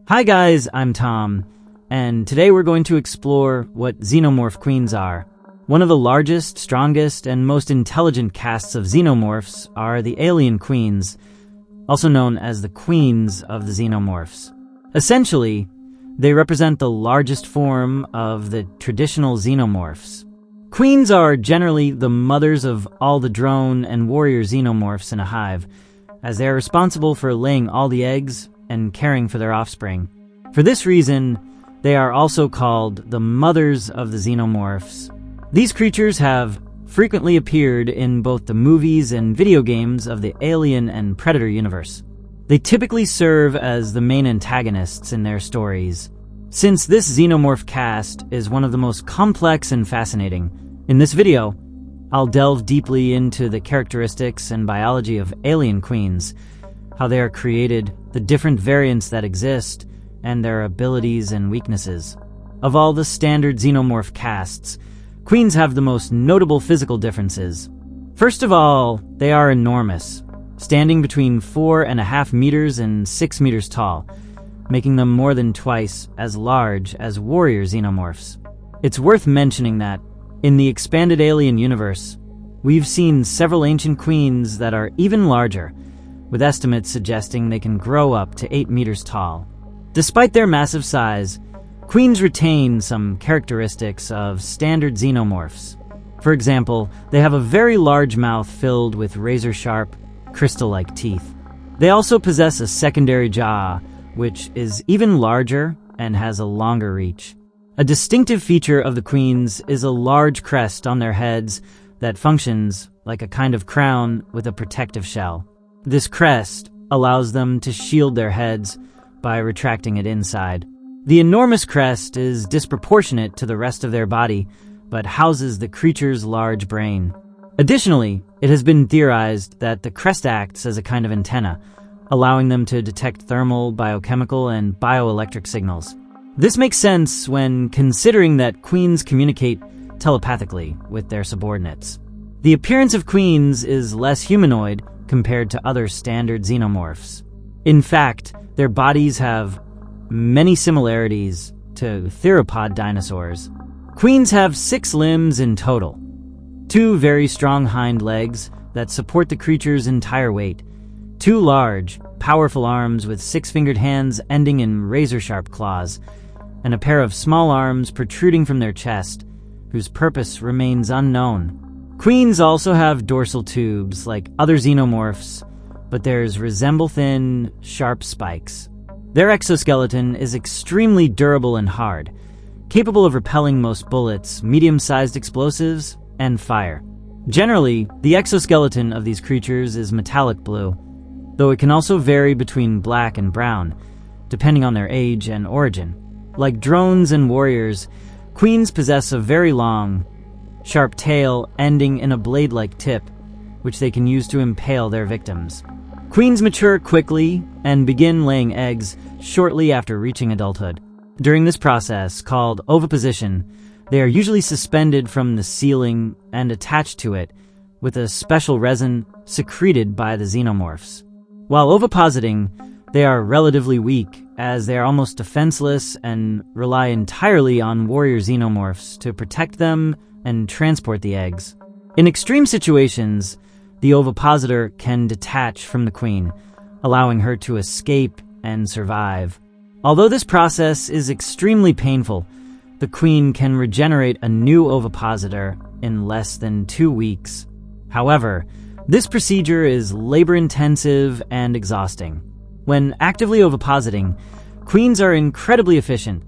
Hi guys, I'm Tom, and today we're going to explore what xenomorph queens are. One of the largest, strongest, and most intelligent castes of xenomorphs are the alien queens, also known as the queens of the xenomorphs. Essentially, they represent the largest form of the traditional xenomorphs. Queens are generally the mothers of all the drone and warrior xenomorphs in a hive, as they are responsible for laying all the eggs and caring for their offspring. For this reason, they are also called the mothers of the xenomorphs. These creatures have frequently appeared in both the movies and video games of the Alien and Predator universe. They typically serve as the main antagonists in their stories. Since this xenomorph caste is one of the most complex and fascinating, in this video, I'll delve deeply into the characteristics and biology of alien queens, how they are created, the different variants that exist, and their abilities and weaknesses. Of all the standard xenomorph castes, queens have the most notable physical differences. First of all, they are enormous, standing between 4.5 meters and 6 meters tall, making them more than twice as large as warrior xenomorphs. It's worth mentioning that, in the expanded alien universe, we've seen several ancient queens that are even larger, with estimates suggesting they can grow up to 8 meters tall. Despite their massive size, queens retain some characteristics of standard xenomorphs. For example, they have a very large mouth filled with razor-sharp, crystal-like teeth. They also possess a secondary jaw, which is even larger and has a longer reach. A distinctive feature of the queens is a large crest on their heads that functions like a kind of crown with a protective shell. This crest allows them to shield their heads by retracting it inside. The enormous crest is disproportionate to the rest of their body, but houses the creature's large brain. Additionally, it has been theorized that the crest acts as a kind of antenna, allowing them to detect thermal, biochemical, and bioelectric signals. This makes sense when considering that queens communicate telepathically with their subordinates. The appearance of queens is less humanoid compared to other standard xenomorphs. In fact, their bodies have many similarities to theropod dinosaurs. Queens have 6 limbs in total, 2 very strong hind legs that support the creature's entire weight, 2 large, powerful arms with 6-fingered hands ending in razor-sharp claws, and a pair of small arms protruding from their chest, whose purpose remains unknown. Queens also have dorsal tubes like other xenomorphs, but theirs resemble thin, sharp spikes. Their exoskeleton is extremely durable and hard, capable of repelling most bullets, medium-sized explosives, and fire. Generally, the exoskeleton of these creatures is metallic blue, though it can also vary between black and brown, depending on their age and origin. Like drones and warriors, queens possess a very long, sharp tail ending in a blade-like tip, which they can use to impale their victims. Queens mature quickly and begin laying eggs shortly after reaching adulthood. During this process, called oviposition, they are usually suspended from the ceiling and attached to it with a special resin secreted by the xenomorphs. While ovipositing, they are relatively weak, as they are almost defenseless and rely entirely on warrior xenomorphs to protect them and transport the eggs. In extreme situations, the ovipositor can detach from the queen, allowing her to escape and survive. Although this process is extremely painful, the queen can regenerate a new ovipositor in less than 2 weeks. However, this procedure is labor-intensive and exhausting. When actively ovipositing, queens are incredibly efficient,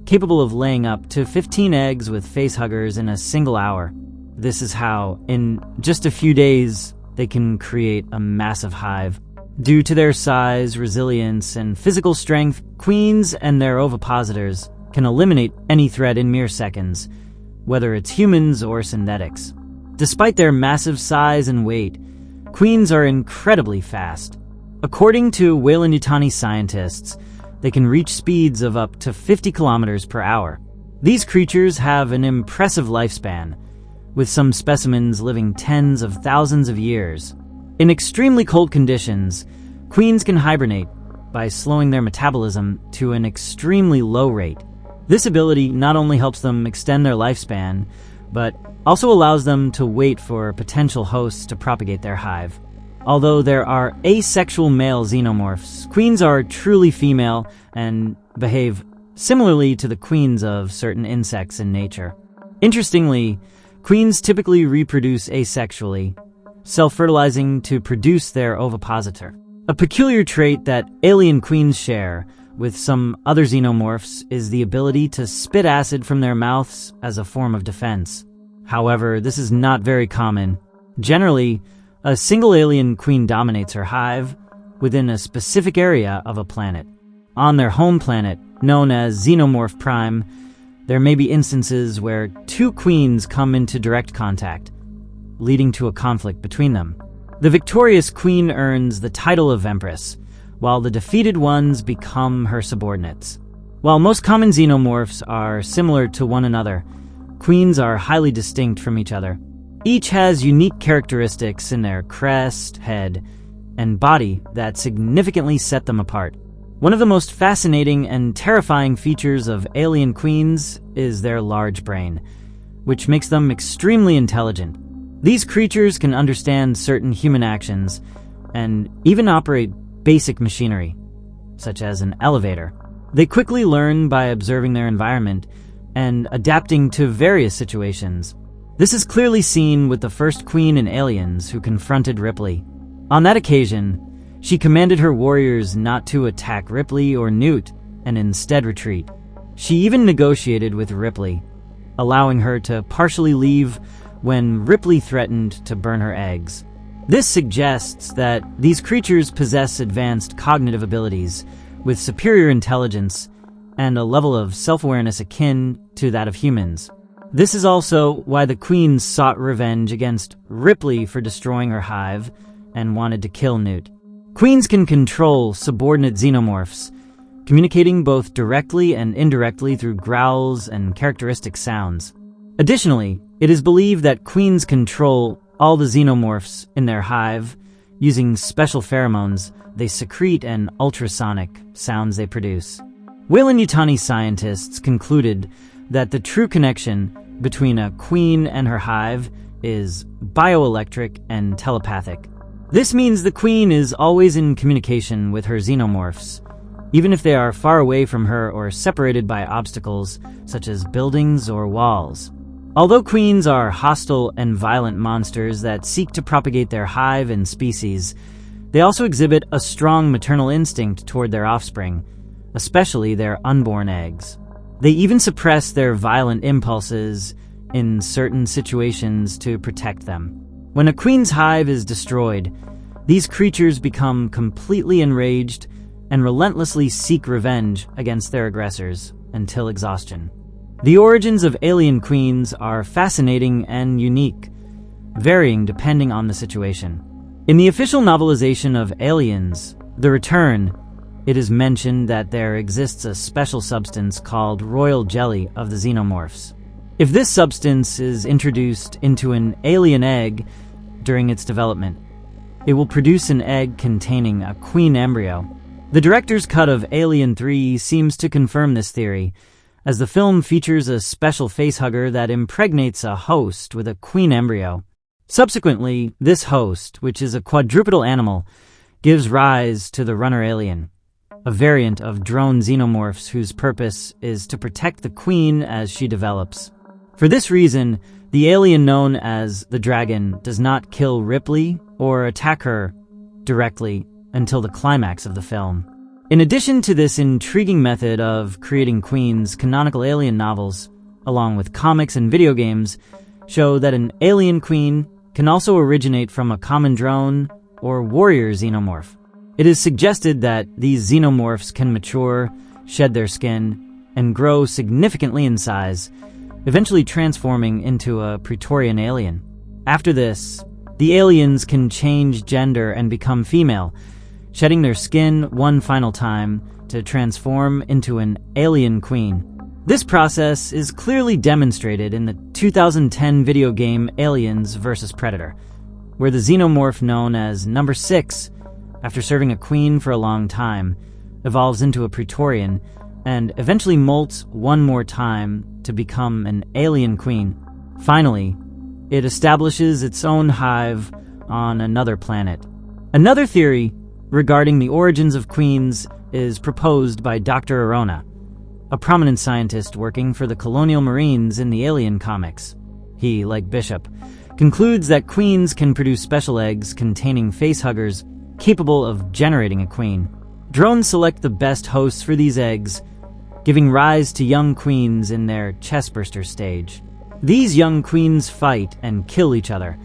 capable of laying up to 15 eggs with facehuggers in a single hour. This is how, in just a few days, they can create a massive hive. Due to their size, resilience, and physical strength, queens and their ovipositors can eliminate any threat in mere seconds, whether it's humans or synthetics. Despite their massive size and weight, queens are incredibly fast. According to Weyland-Yutani scientists, they can reach speeds of up to 50 kilometers per hour. These creatures have an impressive lifespan, with some specimens living tens of thousands of years. In extremely cold conditions, queens can hibernate, by slowing their metabolism to an extremely low rate. This ability not only helps them extend their lifespan, but also allows them to wait for potential hosts to propagate their hive. Although there are asexual male xenomorphs, queens are truly female and behave similarly to the queens of certain insects in nature. Interestingly, queens typically reproduce asexually, self-fertilizing to produce their ovipositor. A peculiar trait that alien queens share with some other xenomorphs is the ability to spit acid from their mouths as a form of defense. However, this is not very common. Generally, a single alien queen dominates her hive within a specific area of a planet. On their home planet, known as Xenomorph Prime, there may be instances where two queens come into direct contact, leading to a conflict between them. The victorious queen earns the title of Empress, while the defeated ones become her subordinates. While most common xenomorphs are similar to one another, queens are highly distinct from each other. Each has unique characteristics in their crest, head, and body that significantly set them apart. One of the most fascinating and terrifying features of alien queens is their large brain, which makes them extremely intelligent. These creatures can understand certain human actions and even operate basic machinery, such as an elevator. They quickly learn by observing their environment and adapting to various situations. This is clearly seen with the first queen in Aliens who confronted Ripley. On that occasion, she commanded her warriors not to attack Ripley or Newt and instead retreat. She even negotiated with Ripley, allowing her to partially leave when Ripley threatened to burn her eggs. This suggests that these creatures possess advanced cognitive abilities with superior intelligence and a level of self-awareness akin to that of humans. This is also why the queen sought revenge against Ripley for destroying her hive and wanted to kill Newt. Queens can control subordinate xenomorphs, communicating both directly and indirectly through growls and characteristic sounds. Additionally, it is believed that queens control all the xenomorphs in their hive using special pheromones they secrete and ultrasonic sounds they produce. Weyland-Yutani scientists concluded that the true connection between a queen and her hive is bioelectric and telepathic. This means the queen is always in communication with her xenomorphs, even if they are far away from her or separated by obstacles such as buildings or walls. Although queens are hostile and violent monsters that seek to propagate their hive and species, they also exhibit a strong maternal instinct toward their offspring, especially their unborn eggs. They even suppress their violent impulses in certain situations to protect them. When a queen's hive is destroyed, these creatures become completely enraged and relentlessly seek revenge against their aggressors until exhaustion. The origins of alien queens are fascinating and unique, varying depending on the situation. In the official novelization of Aliens, The Return, it is mentioned that there exists a special substance called royal jelly of the xenomorphs. If this substance is introduced into an alien egg during its development, it will produce an egg containing a queen embryo. The director's cut of Alien 3 seems to confirm this theory, as the film features a special facehugger that impregnates a host with a queen embryo. Subsequently, this host, which is a quadrupedal animal, gives rise to the runner alien, a variant of drone xenomorphs whose purpose is to protect the queen as she develops. For this reason, the alien known as the Dragon does not kill Ripley or attack her directly until the climax of the film. In addition to this intriguing method of creating queens, canonical alien novels, along with comics and video games, show that an alien queen can also originate from a common drone or warrior xenomorph. It is suggested that these xenomorphs can mature, shed their skin, and grow significantly in size, eventually transforming into a Praetorian alien. After this, the aliens can change gender and become female, shedding their skin one final time to transform into an alien queen. This process is clearly demonstrated in the 2010 video game Aliens vs. Predator, where the xenomorph known as Number 6, after serving a queen for a long time, evolves into a Praetorian, and eventually molts one more time to become an alien queen. Finally, it establishes its own hive on another planet. Another theory regarding the origins of queens is proposed by Dr. Arona, a prominent scientist working for the Colonial Marines in the Alien comics. He, like Bishop, concludes that queens can produce special eggs containing facehuggers capable of generating a queen. Drones select the best hosts for these eggs, giving rise to young queens in their chestburster stage. These young queens fight and kill each other,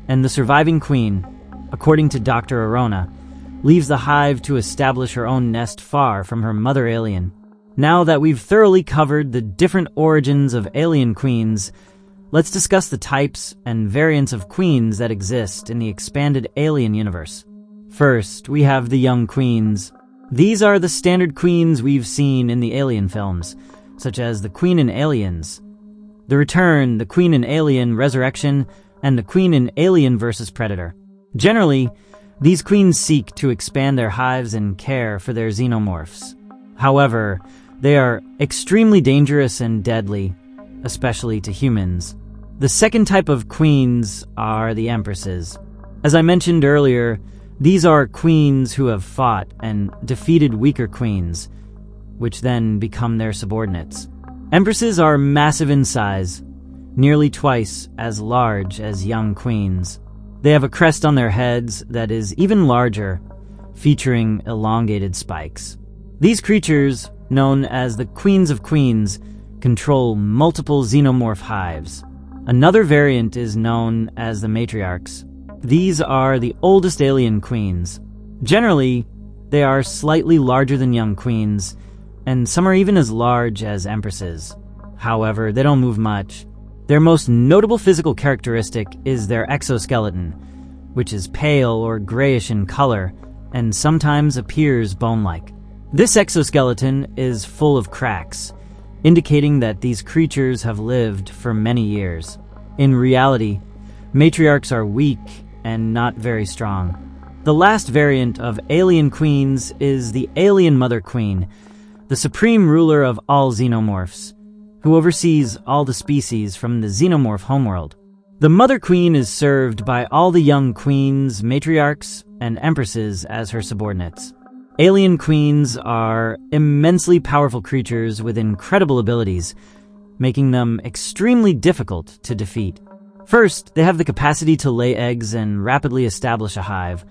and the surviving queen, according to Dr. Arona, leaves the hive to establish her own nest far from her mother alien. Now that we've thoroughly covered the different origins of alien queens, let's discuss the types and variants of queens that exist in the expanded Alien universe. First, we have the young queens. These are the standard queens we've seen in the Alien films, such as the Queen in Aliens, The Return, the Queen in Alien Resurrection, and the Queen in Alien vs. Predator. Generally, these queens seek to expand their hives and care for their xenomorphs. However, they are extremely dangerous and deadly, especially to humans. The second type of queens are the empresses. As I mentioned earlier, these are queens who have fought and defeated weaker queens, which then become their subordinates. Empresses are massive in size, nearly twice as large as young queens. They have a crest on their heads that is even larger, featuring elongated spikes. These creatures, known as the Queens of Queens, control multiple xenomorph hives. Another variant is known as the matriarchs. These are the oldest alien queens. Generally, they are slightly larger than young queens, and some are even as large as empresses. However, they don't move much. Their most notable physical characteristic is their exoskeleton, which is pale or grayish in color and sometimes appears bone-like. This exoskeleton is full of cracks, indicating that these creatures have lived for many years. In reality, matriarchs are weak and not very strong. The last variant of alien queens is the Alien Mother Queen, the supreme ruler of all xenomorphs, who oversees all the species from the xenomorph homeworld. The Mother Queen is served by all the young queens, matriarchs, and empresses as her subordinates. Alien queens are immensely powerful creatures with incredible abilities, making them extremely difficult to defeat. First, they have the capacity to lay eggs and rapidly establish a hive,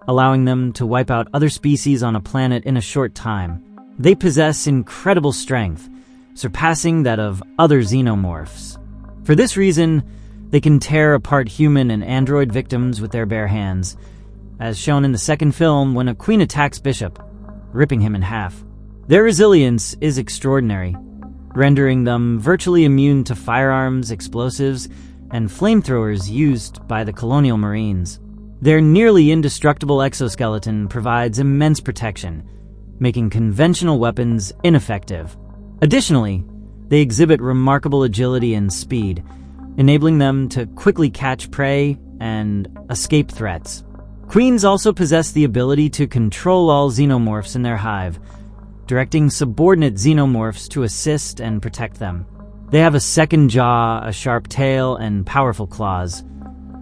allowing them to wipe out other species on a planet in a short time. They possess incredible strength, surpassing that of other xenomorphs. For this reason, they can tear apart human and android victims with their bare hands, as shown in the second film when a queen attacks Bishop, ripping him in half. Their resilience is extraordinary, rendering them virtually immune to firearms, explosives, and flamethrowers used by the Colonial Marines. Their nearly indestructible exoskeleton provides immense protection, making conventional weapons ineffective. Additionally, they exhibit remarkable agility and speed, enabling them to quickly catch prey and escape threats. Queens also possess the ability to control all xenomorphs in their hive, directing subordinate xenomorphs to assist and protect them. They have a second jaw, a sharp tail, and powerful claws,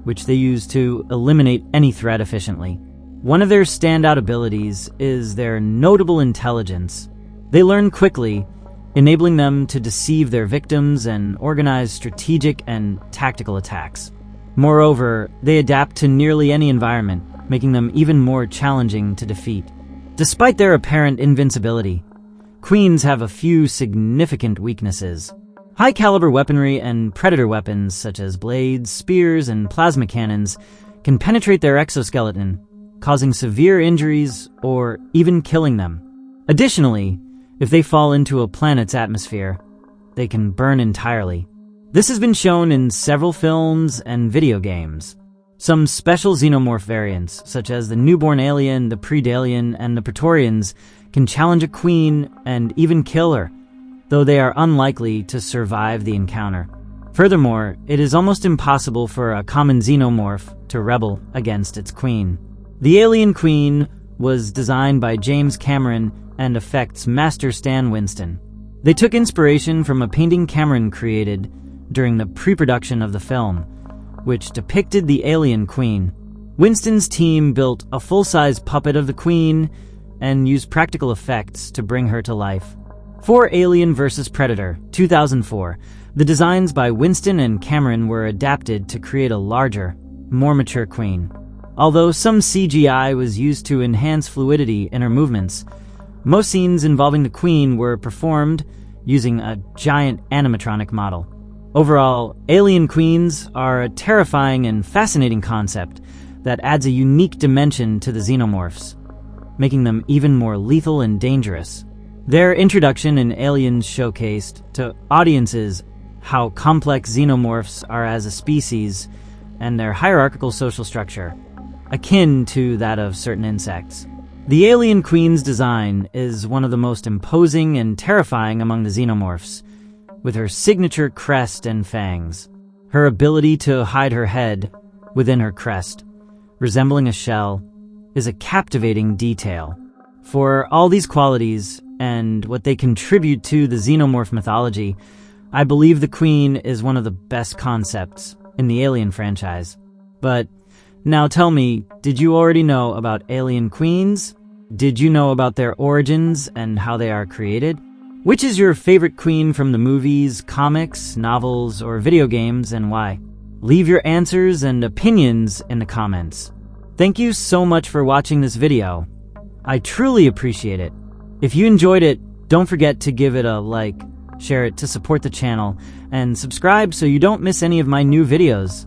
which they use to eliminate any threat efficiently. One of their standout abilities is their notable intelligence. They learn quickly, enabling them to deceive their victims and organize strategic and tactical attacks. Moreover, they adapt to nearly any environment, making them even more challenging to defeat. Despite their apparent invincibility, queens have a few significant weaknesses. High-caliber weaponry and predator weapons, such as blades, spears, and plasma cannons, can penetrate their exoskeleton, causing severe injuries or even killing them. Additionally, if they fall into a planet's atmosphere, they can burn entirely. This has been shown in several films and video games. Some special xenomorph variants, such as the newborn alien, the predalien, and the Praetorians, can challenge a queen and even kill her, though they are unlikely to survive the encounter. Furthermore, it is almost impossible for a common xenomorph to rebel against its queen. The alien queen was designed by James Cameron and effects master Stan Winston. They took inspiration from a painting Cameron created during the pre-production of the film, which depicted the alien queen. Winston's team built a full-size puppet of the queen and used practical effects to bring her to life. For Alien vs. Predator, 2004, the designs by Winston and Cameron were adapted to create a larger, more mature queen. Although some CGI was used to enhance fluidity in her movements, most scenes involving the queen were performed using a giant animatronic model. Overall, alien queens are a terrifying and fascinating concept that adds a unique dimension to the Xenomorphs, making them even more lethal and dangerous. Their introduction in Aliens showcased to audiences how complex Xenomorphs are as a species and their hierarchical social structure, akin to that of certain insects. The alien queen's design is one of the most imposing and terrifying among the Xenomorphs, with her signature crest and fangs. Her ability to hide her head within her crest, resembling a shell, is a captivating detail. For all these qualities and what they contribute to the Xenomorph mythology, I believe the Queen is one of the best concepts in the Alien franchise. But now tell me, did you already know about alien queens? Did you know about their origins and how they are created? Which is your favorite queen from the movies, comics, novels, or video games, and why? Leave your answers and opinions in the comments. Thank you so much for watching this video. I truly appreciate it. If you enjoyed it, don't forget to give it a like, share it to support the channel, and subscribe so you don't miss any of my new videos.